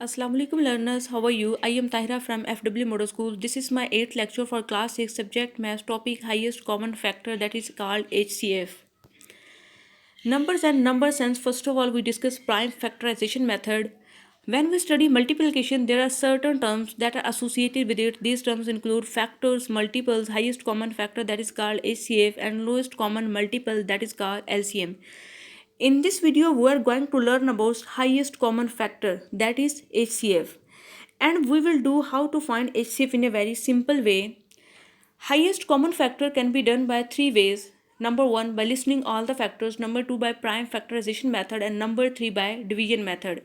Assalamu alaikum learners, how are you? I am Tahira from FW Model School. This is my 8th lecture for class 6 subject math topic highest common factor that is called HCF. Numbers and number sense. First of all, we discuss prime factorization method. When we study multiplication, there are certain terms that are associated with it. These terms include factors, multiples, highest common factor that is called HCF and lowest common multiple that is called LCM. In this video, we are going to learn about highest common factor that is HCF. And we will do how to find HCF in a very simple way. Highest common factor can be done by three ways. Number one, by listening all the factors. Number two, by prime factorization method. And number three, by division method.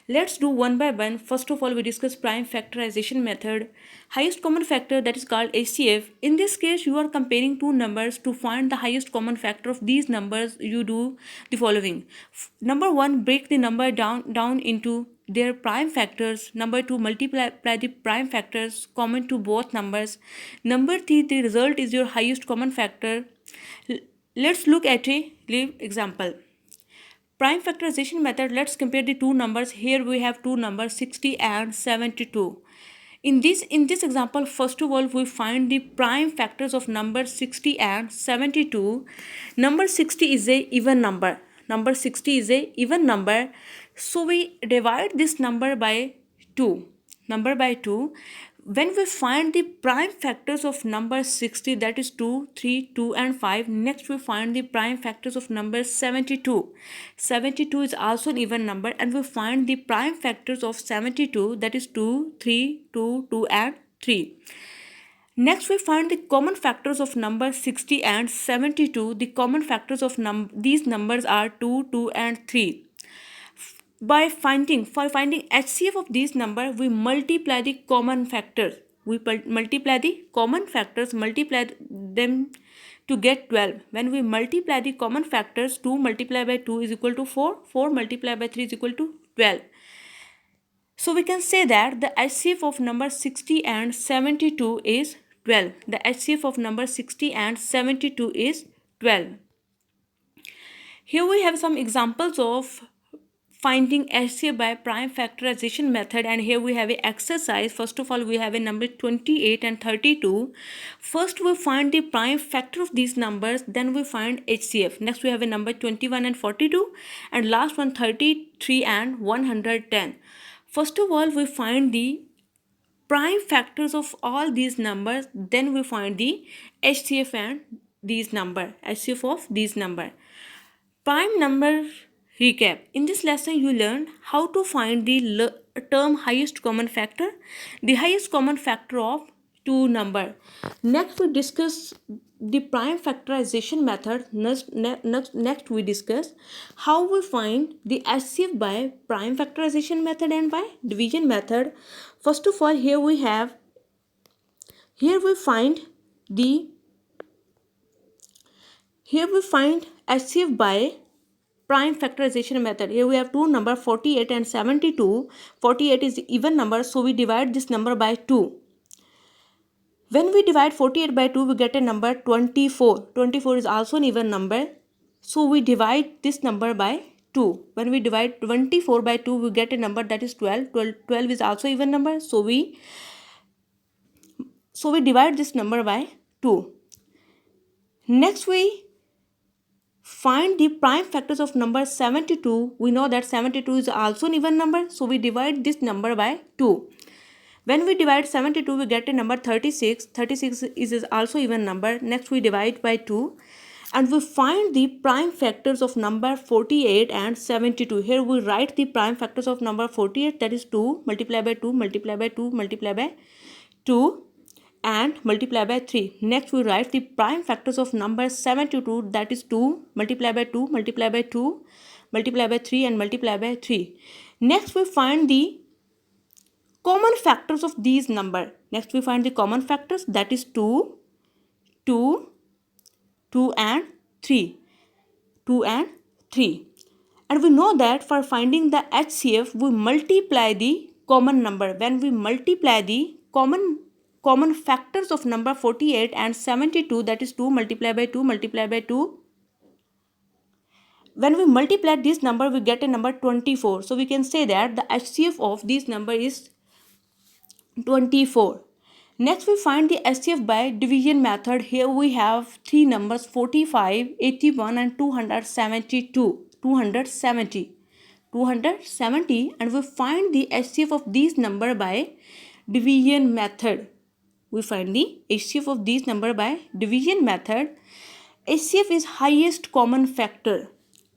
Let's do one by one. First of all, we discuss prime factorization method. Highest common factor that is called HCF. In this case, you are comparing two numbers. To find the highest common factor of these numbers, you do the following. Number one, break the number down into their prime factors. Number two, multiply the prime factors common to both numbers. Number three, the result is your highest common factor. Let's look at a live example. Prime factorization method, let's compare the two numbers. Here we have two numbers 60 and 72. In this example, first of all, we find the prime factors of number 60 and 72. Number 60 is a even number. Number 60 is a even number. So we divide this number by 2. Number by 2. When we find the prime factors of number 60, that is 2, 3, 2 and 5. Next we find the prime factors of number 72. 72 is also an even number, and we find the prime factors of 72, that is 2, 3, 2, 2 and 3. Next we find the common factors of number 60 and 72. The common factors of these numbers are 2, 2 and 3. For finding HCF of these numbers, we multiply the common factors. We multiply the common factors, multiply them to get 12. When we multiply the common factors, 2 multiplied by 2 is equal to 4, 4 multiplied by 3 is equal to 12. So we can say that the HCF of number 60 and 72 is 12. The HCF of number 60 and 72 is 12. Here we have some examples of finding HCF by prime factorization method, and here we have an exercise. First of all, we have a number 28 and 32. First we find the prime factor of these numbers, then we find HCF. Next we have a number 21 and 42, and last one 33 and 110. First of all, we find the prime factors of all these numbers, then we find the HCF and HCF of these number. Prime number recap. In this lesson, you learned how to find the term highest common factor, the highest common factor of two number. Next, we discuss the prime factorization method. Next we discuss how we find the HCF by prime factorization method and by division method. First of all, here we find the HCF by prime factorization method. Here we have two numbers 48 and 72. 48 is the even number, so we divide this number by 2. When we divide 48 by 2, we get a number 24. 24 is also an even number, so we divide this number by 2. When we divide 24 by 2, we get a number that is 12. 12 is also even number, so we divide this number by 2. Next we find the prime factors of number 72. We know that 72 is also an even number, so we divide this number by 2. When we divide 72, we get a number 36. 36 is also even number. Next we divide by 2, and we find the prime factors of number 48 and 72. Here we write the prime factors of number 48, that is 2 multiplied by 2 multiplied by 2 multiplied by 2 and multiply by 3. Next we write the prime factors of number 72, that is 2 multiplied by 2 multiplied by 2 multiplied by 3 and multiply by 3. Next we find the common factors of these number. Next we find the common factors, that is 2, 2, 2 and 3. 2 and 3. And we know that for finding the HCF, we multiply the common number. When we multiply the common factors of number 48 and 72, that is 2 multiplied by 2 multiplied by 2 when we multiply this number, we get a number 24. So we can say that the HCF of this number is 24. Next, we find the HCF by division method. Here we have three numbers 45, 81 and 272. 270 and we find the HCF of these number by division method. We find the HCF of these number by division method. HCF is highest common factor.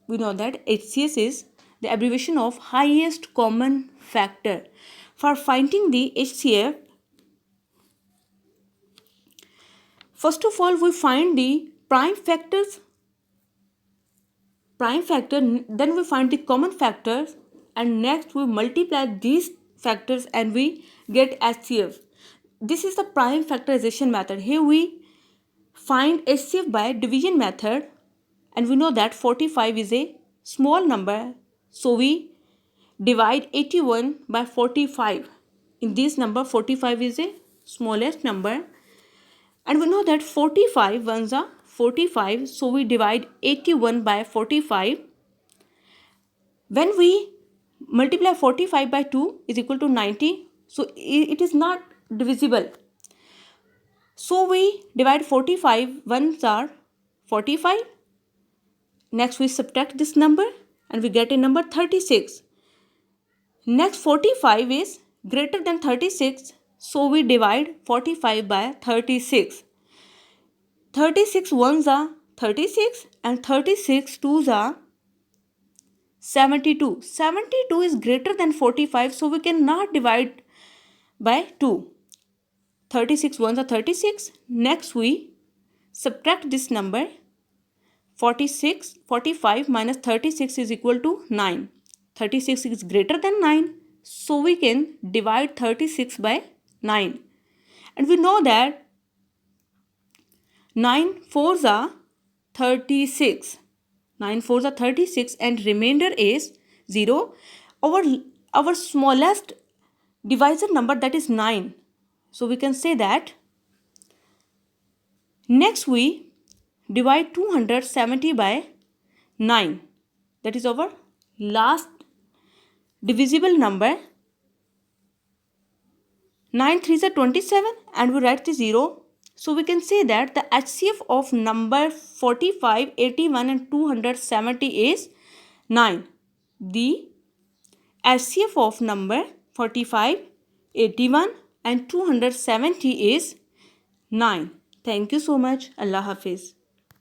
We know that HCF is the abbreviation of highest common factor. For finding the HCF, first of all we find the prime factor, then we find the common factors, and next we multiply these factors and we get HCF. This is the prime factorization method. Here we find HCF by division method, and we know that 45 is a small number, so we divide 81 by 45. In this number 45 is a smallest number, and we know that 45 ones are 45, so we divide 81 by 45. When we multiply 45 by 2 is equal to 90, so it is not divisible. So we divide 45, ones are 45. Next we subtract this number and we get a number 36. Next 45 is greater than 36, so we divide 45 by 36. 36 ones are 36 and 36 twos are 72. 72 is greater than 45, so we cannot divide by 2. 36 ones are 36. Next we subtract this number. 45 minus 36 is equal to 9. 36 is greater than 9, so we can divide 36 by 9. And we know that 9 fours are 36. 9 fours are 36 and remainder is 0. Our smallest divisor number, that is 9. So we can say that. Next we divide 270 by 9. That is our last divisible number. 9 3s are 27 and we write the 0. So we can say that the HCF of number 45, 81 and 270 is 9. The HCF of number 45, 81 and 270 is 9. Thank you so much. Allah Hafiz.